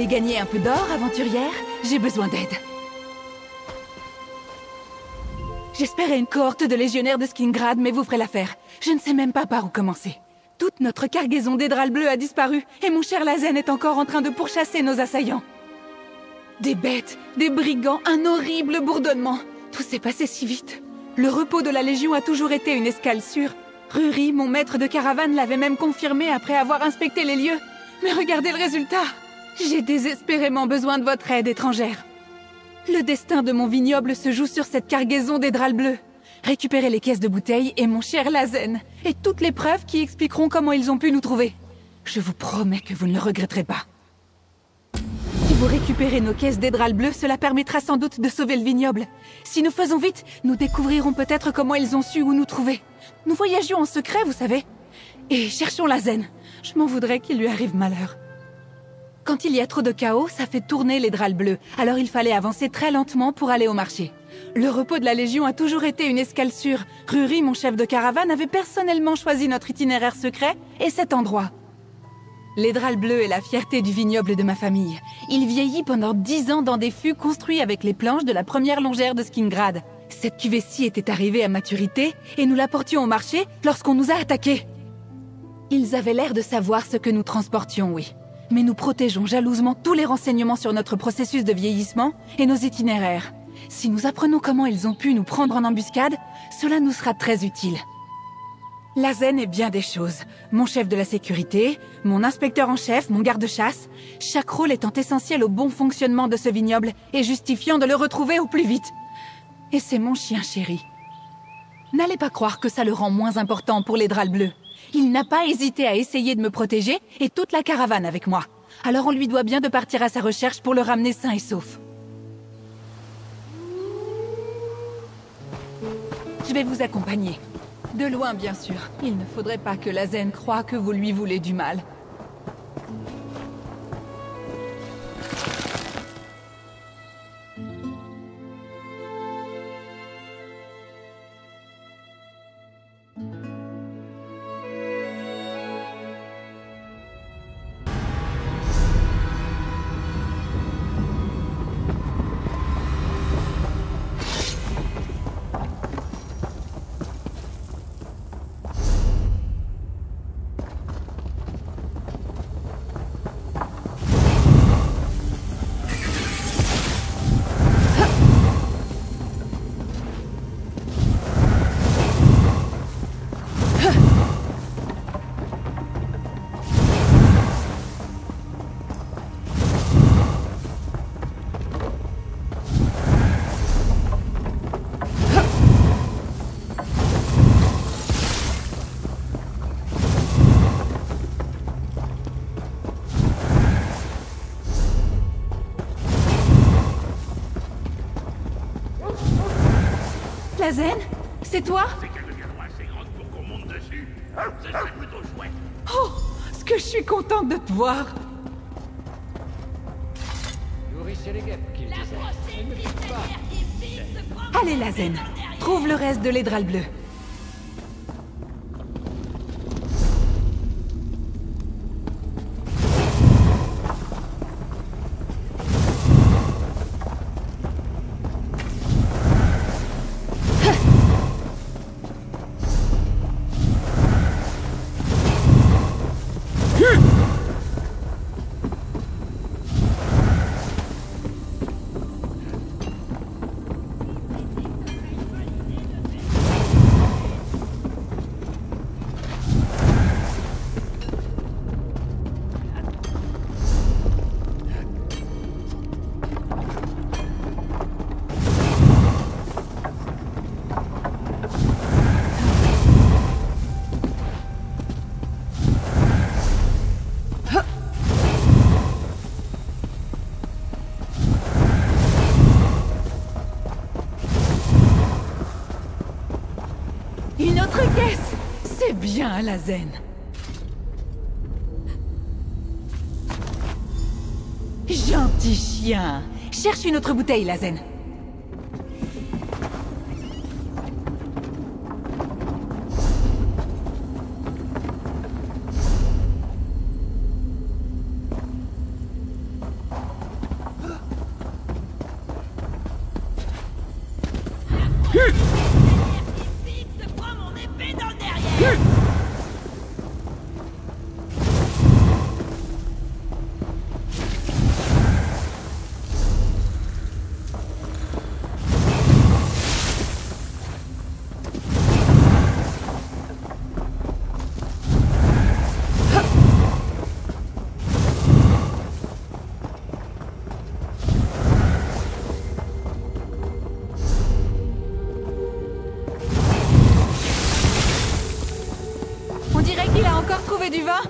voulez gagner un peu d'or, aventurière? J'ai besoin d'aide. J'espérais une cohorte de légionnaires de Skingrad, mais vous ferez l'affaire. Je ne sais même pas par où commencer. Toute notre cargaison d'Édrals bleus a disparu, et mon cher Lazen est encore en train de pourchasser nos assaillants. Des bêtes, des brigands, un horrible bourdonnement. Tout s'est passé si vite. Le repos de la Légion a toujours été une escale sûre. Ruri, mon maître de caravane, l'avait même confirmé après avoir inspecté les lieux. Mais regardez le résultat! J'ai désespérément besoin de votre aide, étrangère. Le destin de mon vignoble se joue sur cette cargaison d'Édrals bleus. Récupérez les caisses de bouteilles et mon cher Lazen, et toutes les preuves qui expliqueront comment ils ont pu nous trouver. Je vous promets que vous ne le regretterez pas. Si vous récupérez nos caisses d'Édrals bleus, cela permettra sans doute de sauver le vignoble. Si nous faisons vite, nous découvrirons peut-être comment ils ont su où nous trouver. Nous voyagions en secret, vous savez. Et cherchons Lazen. Je m'en voudrais qu'il lui arrive malheur. Quand il y a trop de chaos, ça fait tourner l'Édral bleu. Alors il fallait avancer très lentement pour aller au marché. Le repos de la Légion a toujours été une escale sûre. Ruri, mon chef de caravane, avait personnellement choisi notre itinéraire secret et cet endroit. L'Édral bleu est la fierté du vignoble de ma famille. Il vieillit pendant 10 ans dans des fûts construits avec les planches de la première longère de Skingrad. Cette cuvée-ci était arrivée à maturité et nous la portions au marché lorsqu'on nous a attaqués. Ils avaient l'air de savoir ce que nous transportions, oui. Mais nous protégeons jalousement tous les renseignements sur notre processus de vieillissement et nos itinéraires. Si nous apprenons comment ils ont pu nous prendre en embuscade, cela nous sera très utile. Lazen est bien des choses. Mon chef de la sécurité, mon inspecteur en chef, mon garde-chasse, chaque rôle étant essentiel au bon fonctionnement de ce vignoble et justifiant de le retrouver au plus vite. Et c'est mon chien chéri. N'allez pas croire que ça le rend moins important pour l'Édral bleu. Il n'a pas hésité à essayer de me protéger et toute la caravane avec moi. Alors on lui doit bien de partir à sa recherche pour le ramener sain et sauf. Je vais vous accompagner. De loin, bien sûr. Il ne faudrait pas que Lazen croie que vous lui voulez du mal. Lazen? C'est toi? C'est qu'elle deviendra assez grande pour qu'on monte dessus. Ce serait plutôt chouette. Oh, ce que je suis contente de te voir. Nourrissez les guêpes, qu'il disait. Allez, Lazen, trouve le reste de l'Édral bleu. Une autre caisse! C'est bien, Lazen. Gentil chien. Cherche une autre bouteille, Lazen. Se prend mon épée dans le derrière. On dirait qu'il a encore trouvé du vin.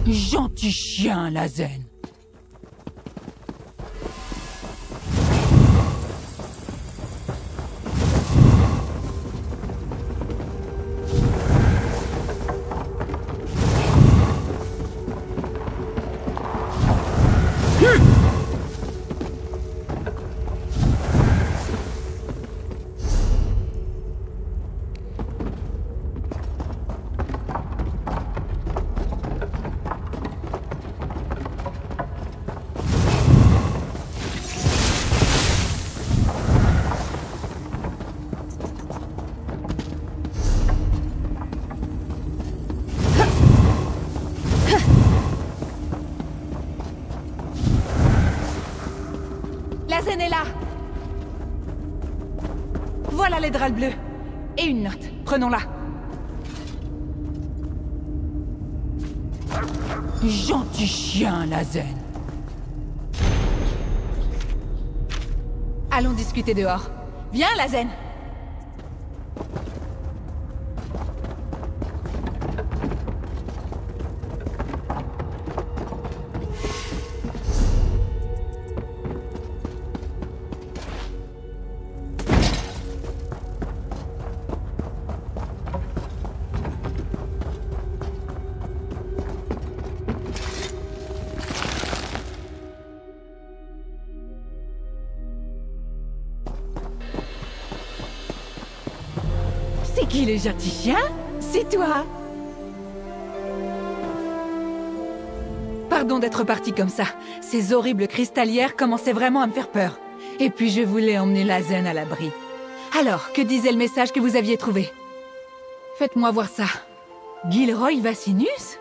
Gentil chien, Lazen. Lazen est là. Voilà les drals bleus. Et une note. Prenons-la. Gentil chien, Lazen. Allons discuter dehors. Viens, Lazen. C'est qui le gentil chien? C'est toi. Pardon d'être parti comme ça. Ces horribles cristallières commençaient vraiment à me faire peur. Et puis je voulais emmener Lazen à l'abri. Alors, que disait le message que vous aviez trouvé? Faites-moi voir ça. Gilroy Vassinus?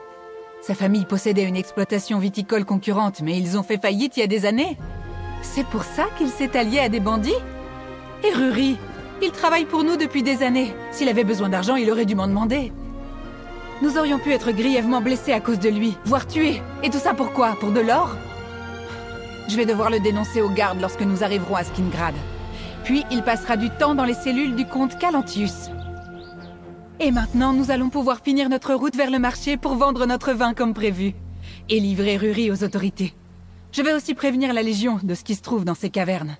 Sa famille possédait une exploitation viticole concurrente, mais ils ont fait faillite il y a des années. C'est pour ça qu'il s'est allié à des bandits? Et Ruri? Il travaille pour nous depuis des années. S'il avait besoin d'argent, il aurait dû m'en demander. Nous aurions pu être grièvement blessés à cause de lui, voire tués. Et tout ça pourquoi? Pour de l'or? Je vais devoir le dénoncer aux gardes lorsque nous arriverons à Skingrad. Puis il passera du temps dans les cellules du comte Calentius. Et maintenant, nous allons pouvoir finir notre route vers le marché pour vendre notre vin comme prévu. Et livrer Ruri aux autorités. Je vais aussi prévenir la Légion de ce qui se trouve dans ces cavernes.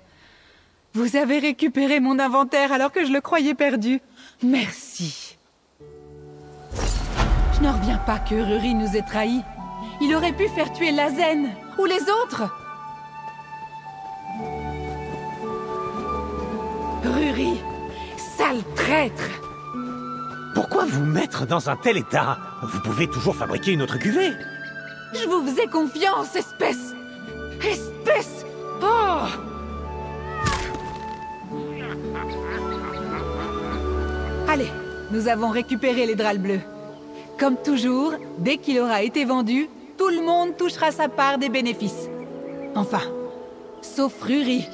Vous avez récupéré mon inventaire alors que je le croyais perdu. Merci. Je n'en reviens pas que Ruri nous ait trahis. Il aurait pu faire tuer Lazen ou les autres. Ruri, sale traître! Pourquoi vous mettre dans un tel état? Vous pouvez toujours fabriquer une autre cuvée. Je vous faisais confiance, espèce! Espèce! Oh! Allez, nous avons récupéré les drals bleus. Comme toujours, dès qu'il aura été vendu, tout le monde touchera sa part des bénéfices. Enfin, sauf Ruri.